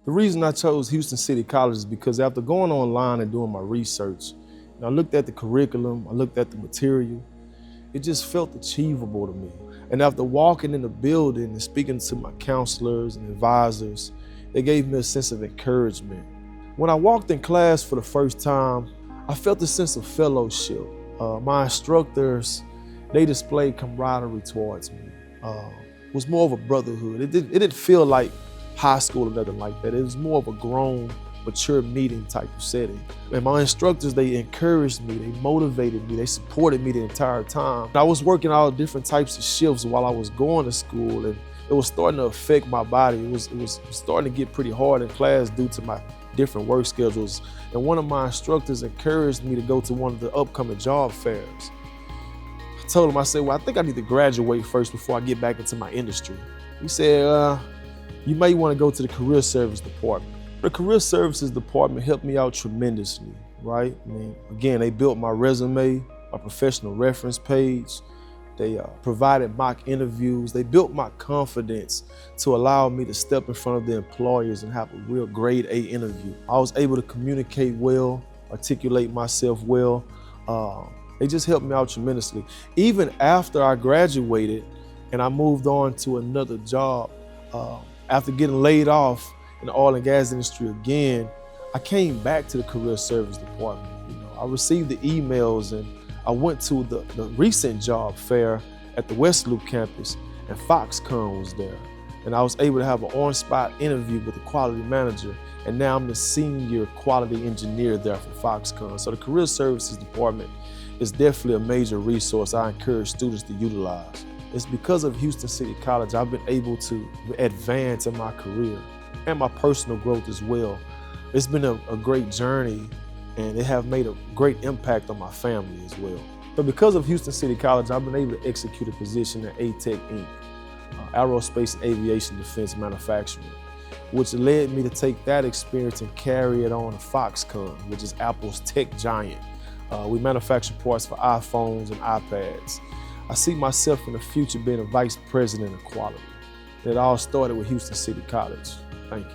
The reason I chose Houston City College is because after going online and doing my research, and I looked at the curriculum, I looked at the material, it just felt achievable to me. And after walking in the building and speaking to my counselors and advisors, they gave me a sense of encouragement. When I walked in class for the first time, I felt a sense of fellowship. My instructors, they displayed camaraderie towards me. It was more of a brotherhood. It didn't feel like high school or nothing like that. It was more of a grown, mature meeting type of setting. And my instructors, they encouraged me, they motivated me, they supported me the entire time. I was working all different types of shifts while I was going to school, and it was starting to affect my body. It was starting to get pretty hard in class due to my different work schedules. And one of my instructors encouraged me to go to one of the upcoming job fairs. I told him, I said, well, I think I need to graduate first before I get back into my industry. He said, you may want to go to the career service department. The career services department helped me out tremendously, right? I mean, again, they built my resume, my professional reference page. They provided mock interviews. They built my confidence to allow me to step in front of the employers and have a real grade A interview. I was able to communicate well, articulate myself well. They just helped me out tremendously. Even after I graduated and I moved on to another job, after getting laid off in the oil and gas industry again, I came back to the career service department. I received the emails and I went to the recent job fair at the West Loop campus, and Foxconn was there. And I was able to have an on-spot interview with the quality manager, and now I'm the senior quality engineer there for Foxconn. So the career services department is definitely a major resource I encourage students to utilize. It's because of Houston City College I've been able to advance in my career and my personal growth as well. It's been a great journey, and it have made a great impact on my family as well. But because of Houston City College, I've been able to execute a position at ATEC Inc., Aerospace and Aviation Defense Manufacturing, which led me to take that experience and carry it on to Foxconn, which is Apple's tech giant. We manufacture parts for iPhones and iPads. I see myself in the future being a vice president of quality. It all started with Houston City College. Thank you.